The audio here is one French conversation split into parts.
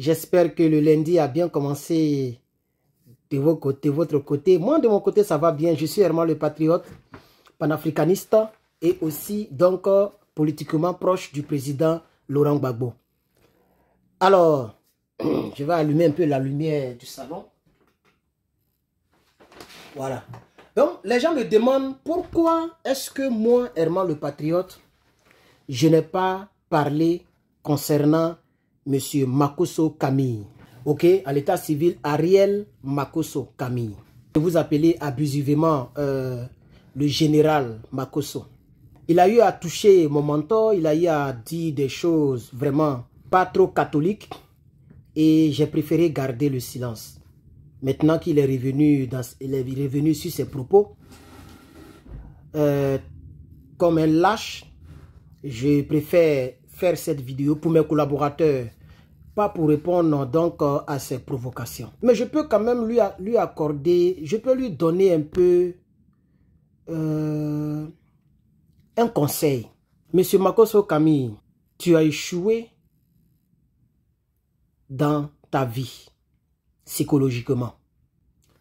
J'espère que le lundi a bien commencé de votre côté. Moi, de mon côté, ça va bien. Je suis Herman le Patriote, panafricaniste et aussi donc politiquement proche du président Laurent Gbagbo. Alors, je vais allumer un peu la lumière du salon. Voilà. Donc, les gens me demandent pourquoi est-ce que moi, Herman le Patriote, je n'ai pas parlé concernant M. Makosso Camille. Ok, à l'état civil, Ariel Makosso Camille. Vous appelez abusivement le général Makosso. Il a eu à toucher mon mentor, il a eu à dire des choses vraiment pas trop catholiques et j'ai préféré garder le silence. Maintenant qu'il est revenu sur ses propos, comme un lâche, je préfère faire cette vidéo pour mes collaborateurs, pas pour répondre donc à ses provocations. Mais je peux quand même lui accorder, je peux lui donner un peu un conseil. Monsieur Makosso Camille, tu as échoué dans ta vie, psychologiquement.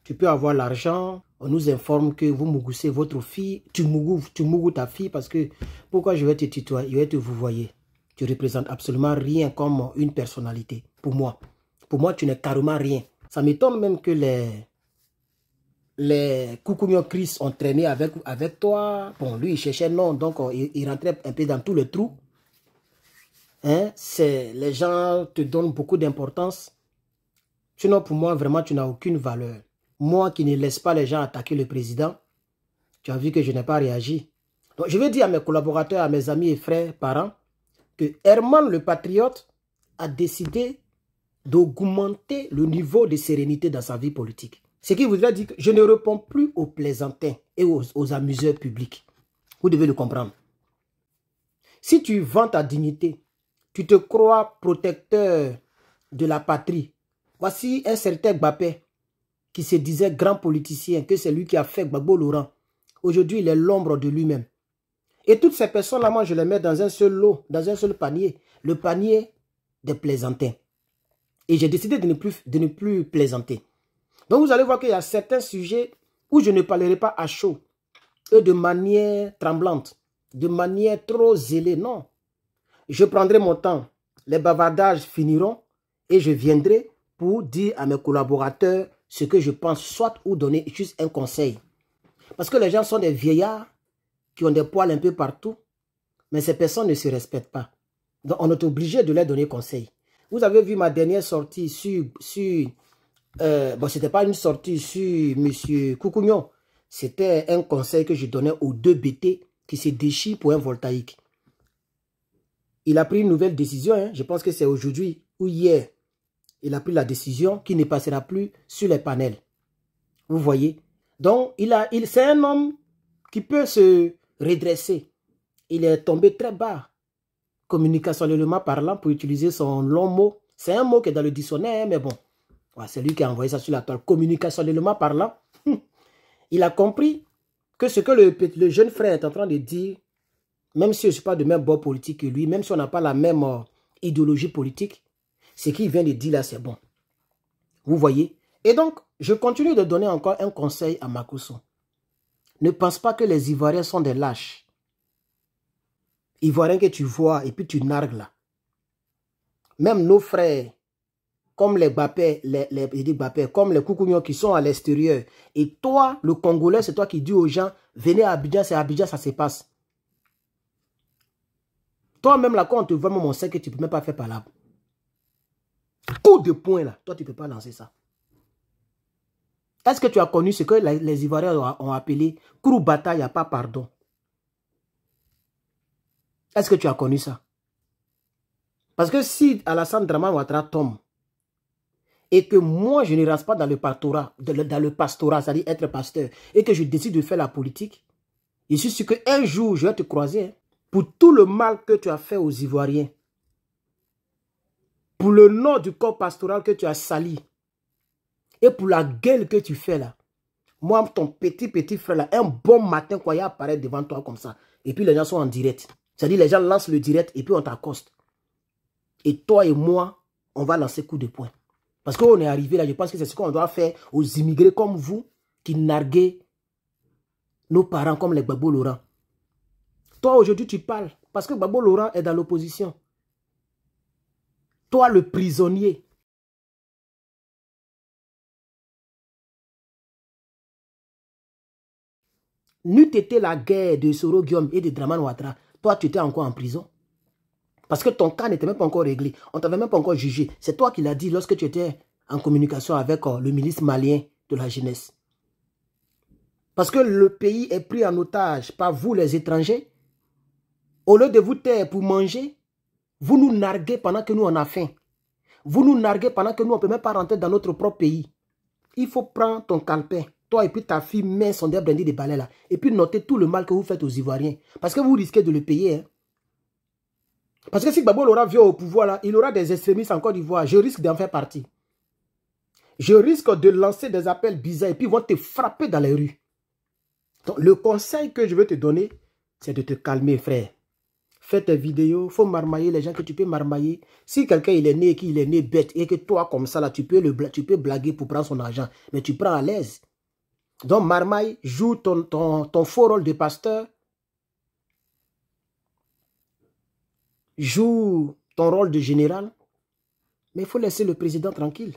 Tu peux avoir l'argent, on nous informe que vous mougoussez votre fille, tu mougous ta fille parce que, pourquoi je vais te tutoyer, je vais te vouvoyer. Tu représentes absolument rien comme une personnalité, pour moi. Pour moi, tu n'es carrément rien. Ça m'étonne même que les Coucougnon Chris ont traîné avec toi. Bon, lui, il cherchait non, donc il rentrait un peu dans tous les trous. Hein? Les gens te donnent beaucoup d'importance. Sinon, pour moi, vraiment, tu n'as aucune valeur. Moi qui ne laisse pas les gens attaquer le président, tu as vu que je n'ai pas réagi. Donc, je vais dire à mes collaborateurs, à mes amis et frères, parents, que Herman le Patriote a décidé d'augmenter le niveau de sérénité dans sa vie politique. Ce qui voudrait dire que je ne réponds plus aux plaisantins et aux amuseurs publics. Vous devez le comprendre. Si tu vends ta dignité, tu te crois protecteur de la patrie. Voici un certain Gbapé qui se disait grand politicien, que c'est lui qui a fait Gbagbo Laurent. Aujourd'hui, il est l'ombre de lui-même. Et toutes ces personnes-là, moi, je les mets dans un seul lot, dans un seul panier. Le panier des plaisantins. Et j'ai décidé de ne plus plaisanter. Donc, vous allez voir qu'il y a certains sujets où je ne parlerai pas à chaud. Et de manière tremblante. De manière trop zélée. Non. Je prendrai mon temps. Les bavardages finiront. Et je viendrai pour dire à mes collaborateurs ce que je pense, soit ou donner juste un conseil. Parce que les gens sont des vieillards qui ont des poils un peu partout, mais ces personnes ne se respectent pas. Donc, on est obligé de leur donner conseil. Vous avez vu ma dernière sortie bon, ce n'était pas une sortie sur M. Coucougnon. C'était un conseil que je donnais aux deux BT qui se déchirent pour un voltaïque. Il a pris une nouvelle décision, hein. Je pense que c'est aujourd'hui ou hier. Il a pris la décision qui ne passera plus sur les panels. Vous voyez? Donc, c'est un homme qui peut se redresser. Il est tombé très bas, communicationnellement parlant, pour utiliser son long mot. C'est un mot qui est dans le dictionnaire, mais bon, c'est lui qui a envoyé ça sur la toile. Communicationnellement parlant, il a compris que ce que le jeune frère est en train de dire, même si je ne suis pas de même bord politique que lui, même si on n'a pas la même idéologie politique, ce qu'il vient de dire là, c'est bon. Vous voyez? Et donc, je continue de donner encore un conseil à Makosso. Ne pense pas que les Ivoiriens sont des lâches. Ivoiriens que tu vois et puis tu nargues là. Même nos frères, comme les Gbapé, comme les Coucougnon qui sont à l'extérieur. Et toi, le Congolais, c'est toi qui dis aux gens, venez à Abidjan, c'est à Abidjan, ça se passe. Toi-même là, quand on te voit, même on sait que tu ne peux même pas faire par là. Coup de poing là, toi tu ne peux pas lancer ça. Est-ce que tu as connu ce que les Ivoiriens ont appelé Kourou bataille, il n'y a pas pardon? Est-ce que tu as connu ça? Parce que si Alassane Dramane Ouattara tombe et que moi je ne reste pas dans le pastorat, c'est-à-dire être pasteur, et que je décide de faire la politique, je suis sûr qu'un jour je vais te croiser, hein, pour tout le mal que tu as fait aux Ivoiriens, pour le nom du corps pastoral que tu as sali, et pour la gueule que tu fais là. Moi, ton petit frère là, un bon matin, quoi, il apparaît devant toi comme ça. Et puis les gens sont en direct. C'est-à-dire les gens lancent le direct et puis on t'accoste. Et toi et moi, on va lancer coup de poing. Parce qu'on est arrivé là, je pense que c'est ce qu'on doit faire aux immigrés comme vous qui narguez nos parents comme les Gbagbo Laurent. Toi, aujourd'hui, tu parles parce que Gbagbo Laurent est dans l'opposition. Toi, le prisonnier. N'eût été la guerre de Soro Guillaume et de Dramane Ouattara, toi, tu étais encore en prison. Parce que ton cas n'était même pas encore réglé. On ne t'avait même pas encore jugé. C'est toi qui l'as dit lorsque tu étais en communication avec le ministre malien de la jeunesse. Parce que le pays est pris en otage par vous, les étrangers. Au lieu de vous taire pour manger, vous nous narguez pendant que nous, on a faim. Vous nous narguez pendant que nous, on ne peut même pas rentrer dans notre propre pays. Il faut prendre ton calepin. Toi et puis ta fille met son brindis de balai là. Et puis noter tout le mal que vous faites aux Ivoiriens. Parce que vous risquez de le payer. Hein. Parce que si Gbagbo Laurent vient au pouvoir là, il aura des extrémistes en Côte d'Ivoire. Je risque d'en faire partie. Je risque de lancer des appels bizarres et puis ils vont te frapper dans les rues. Donc le conseil que je veux te donner, c'est de te calmer, frère. Fais tes vidéos, il faut marmailler les gens que tu peux marmailler. Si quelqu'un il est né bête et que toi comme ça là, tu peux blaguer pour prendre son argent, mais tu prends à l'aise. Donc marmaille, joue ton faux rôle de pasteur. Joue ton rôle de général. Mais il faut laisser le président tranquille.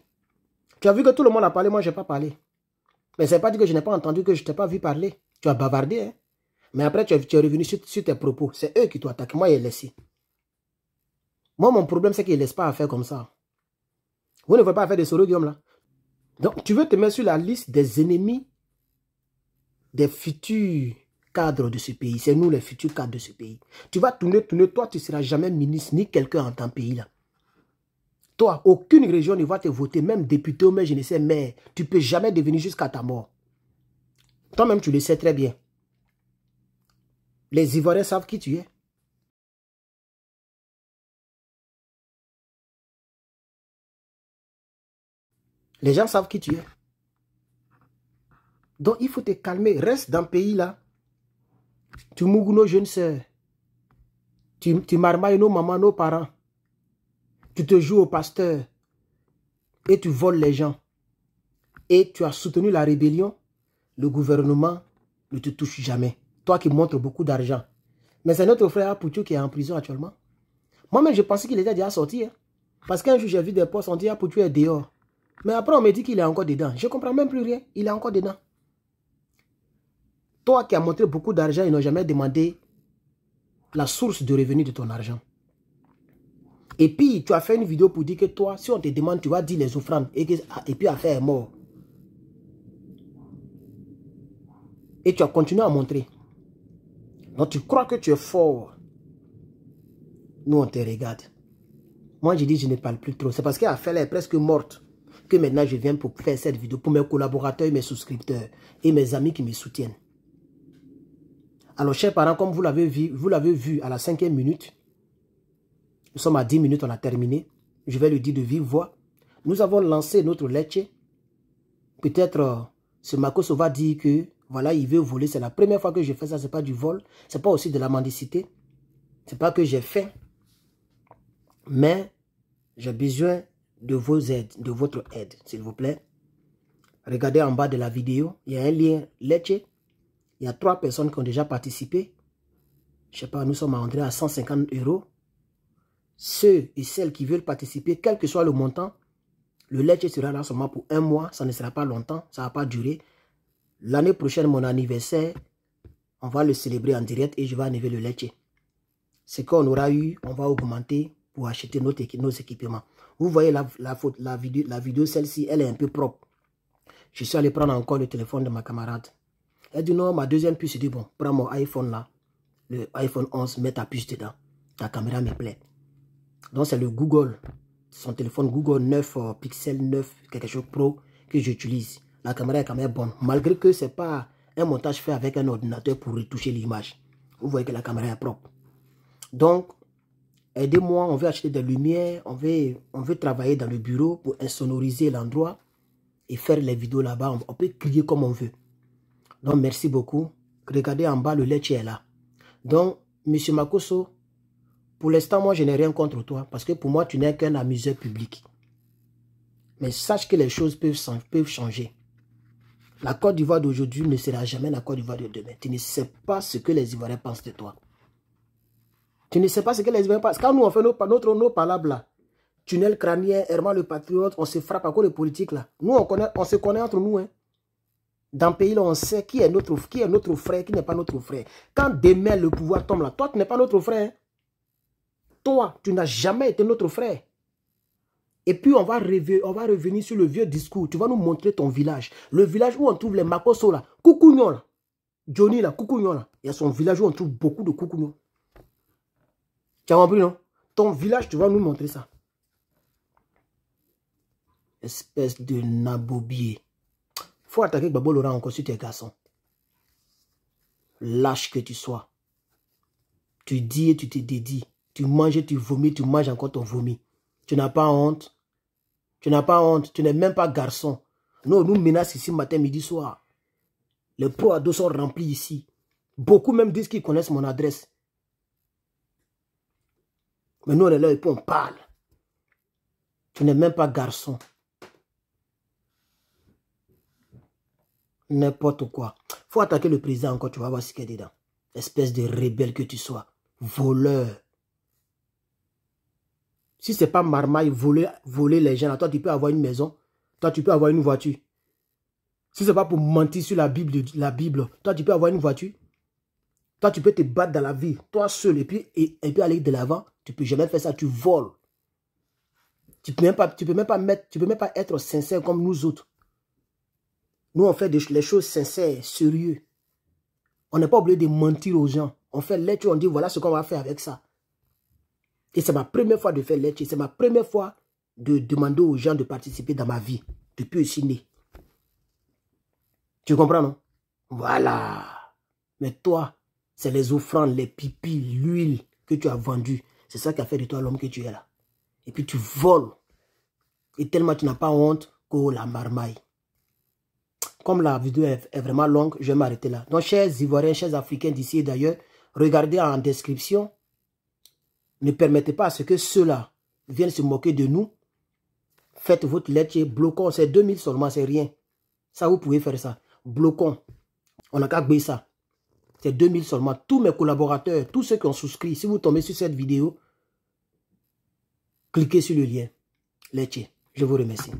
Tu as vu que tout le monde a parlé, moi je n'ai pas parlé. Mais ça ne veut pas dire que je n'ai pas entendu, que je ne t'ai pas vu parler. Tu as bavardé, hein. Mais après tu es revenu sur tes propos. C'est eux qui t'attaquent. Moi, ils laissé. Moi, mon problème, c'est qu'ils ne laissent pas faire comme ça. Vous ne voulez pas faire des Soro Guillaume là. Donc, tu veux te mettre sur la liste des ennemis des futurs cadres de ce pays. C'est nous les futurs cadres de ce pays. Tu vas tourner. Toi, tu ne seras jamais ministre ni quelqu'un en ton pays là. Toi, aucune région ne va te voter, même député ou même je ne sais, mais tu ne peux jamais devenir jusqu'à ta mort. Toi-même, tu le sais très bien. Les Ivoiriens savent qui tu es. Les gens savent qui tu es. Donc, il faut te calmer. Reste dans le pays là. Tu mougues nos jeunes sœurs. Tu marmailles nos mamans, nos parents. Tu te joues au pasteur. Et tu voles les gens. Et tu as soutenu la rébellion. Le gouvernement ne te touche jamais. Toi qui montres beaucoup d'argent. Mais c'est notre frère Apoutou qui est en prison actuellement. Moi-même, je pensais qu'il était déjà sorti. Hein. Parce qu'un jour, j'ai vu des postes, on dit Apoutou est dehors. Mais après, on me dit qu'il est encore dedans. Je ne comprends même plus rien. Il est encore dedans. Toi qui as montré beaucoup d'argent, ils n'ont jamais demandé la source de revenus de ton argent. Et puis, tu as fait une vidéo pour dire que toi, si on te demande, tu vas dire les offrandes. Et puis, l'affaire est mort. Et tu as continué à montrer. Donc, tu crois que tu es fort. Nous, on te regarde. Moi, je dis, je ne parle plus trop. C'est parce que l'affaire est presque morte que maintenant, je viens pour faire cette vidéo pour mes collaborateurs, mes souscripteurs et mes amis qui me soutiennent. Alors, chers parents, comme vous l'avez vu à la 5e minute, nous sommes à 10 minutes, on a terminé. Je vais le dire de vive voix. Nous avons lancé notre leche. Peut-être, ce Makosso va dire que, voilà, il veut voler. C'est la première fois que je fais ça, ce n'est pas du vol. Ce n'est pas aussi de la mendicité. Ce n'est pas que j'ai fait. Mais, j'ai besoin de vos aides, de votre aide, s'il vous plaît. Regardez en bas de la vidéo, il y a un lien leche. Il y a 3 personnes qui ont déjà participé. Je ne sais pas, nous sommes entrés à 150 €. Ceux et celles qui veulent participer, quel que soit le montant, le leche sera là seulement pour 1 mois. Ça ne sera pas longtemps, ça ne va pas durer. L'année prochaine, mon anniversaire, on va le célébrer en direct et je vais enlever le leche. Ce qu'on aura eu, on va augmenter pour acheter nos équipements. Vous voyez la vidéo, celle-ci, elle est un peu propre. Je suis allé prendre encore le téléphone de ma camarade. Elle dit non, ma deuxième puce, je dis bon, prends mon iPhone là, le iPhone 11, mets ta puce dedans. Ta caméra me plaît. Donc c'est le Google, son téléphone Google 9, Pixel 9, quelque chose Pro que j'utilise. La caméra est quand même bonne, malgré que ce n'est pas un montage fait avec un ordinateur pour retoucher l'image. Vous voyez que la caméra est propre. Donc, aidez-moi, on veut acheter des lumières, on veut travailler dans le bureau pour insonoriser l'endroit et faire les vidéos là-bas. On peut crier comme on veut. Donc, merci beaucoup. Regardez en bas, le leche est là. Donc, M. Makosso, Pour l'instant, moi, je n'ai rien contre toi. Parce que pour moi, tu n'es qu'un amuseur public. Mais sache que les choses peuvent changer. La Côte d'Ivoire d'aujourd'hui ne sera jamais la Côte d'Ivoire de demain. Tu ne sais pas ce que les Ivoiriens pensent de toi. Tu ne sais pas ce que les Ivoiriens pensent. Quand nous, on fait nos palabres là, tunnel crânien, Herman le patriote, on se frappe à cause de politique là. Nous, on se connaît entre nous. Hein. Dans le pays là, on sait qui est notre frère, qui n'est pas notre frère. Quand demain le pouvoir tombe là, toi, tu n'es pas notre frère. Hein. Toi, tu n'as jamais été notre frère. Et puis, on va revenir sur le vieux discours. Tu vas nous montrer ton village. Le village où on trouve les Makoso là. Koukounion là. Johnny là, Koukounion là. Il y a son village où on trouve beaucoup de Koukounion. Tu as compris, non? Ton village, tu vas nous montrer ça. Espèce de nabobier. Faut attaquer Babo Laurent encore sur tes garçons. Lâche que tu sois. Tu dis et tu te dédies. Tu manges et tu vomis, tu manges encore ton vomi. Tu n'as pas honte. Tu n'as pas honte. Tu n'es même pas garçon. Nous menaçons ici matin, midi, soir. Les pro-ados sont remplis ici. Beaucoup même disent qu'ils connaissent mon adresse. Mais nous, on est là et puis on parle. Tu n'es même pas garçon. N'importe quoi. Faut attaquer le président encore, tu vas voir ce qu'il y a dedans. Espèce de rebelle que tu sois. Voleur. Si ce n'est pas marmaille, voler les gens, toi tu peux avoir une maison, toi tu peux avoir une voiture. Si ce n'est pas pour mentir sur la Bible, toi tu peux avoir une voiture. Toi tu peux te battre dans la vie, toi seul, et puis aller de l'avant. Tu ne peux jamais faire ça, tu voles. Tu peux même pas être sincère comme nous autres. Nous on fait les choses sincères, sérieux. On n'est pas obligé de mentir aux gens. On fait l'étude, on dit voilà ce qu'on va faire avec ça. Et c'est ma première fois de faire l'étude. C'est ma première fois de demander aux gens de participer dans ma vie. Depuis aussi né. Tu comprends, non? Voilà. Mais toi, c'est les offrandes, les pipis, l'huile que tu as vendue. C'est ça qui a fait de toi l'homme que tu es là. Et puis tu voles. Et tellement tu n'as pas honte que la marmaille. Comme la vidéo est vraiment longue, je vais m'arrêter là. Donc, chers Ivoiriens, chers Africains d'ici et d'ailleurs, regardez en description. Ne permettez pas à ce que ceux-là viennent se moquer de nous. Faites votre lettre, bloquons. C'est 2000 seulement, c'est rien. Ça, vous pouvez faire ça. Bloquons. On n'a qu'à payer ça. C'est 2000 seulement. Tous mes collaborateurs, tous ceux qui ont souscrit, si vous tombez sur cette vidéo, cliquez sur le lien. Lettre. Je vous remercie.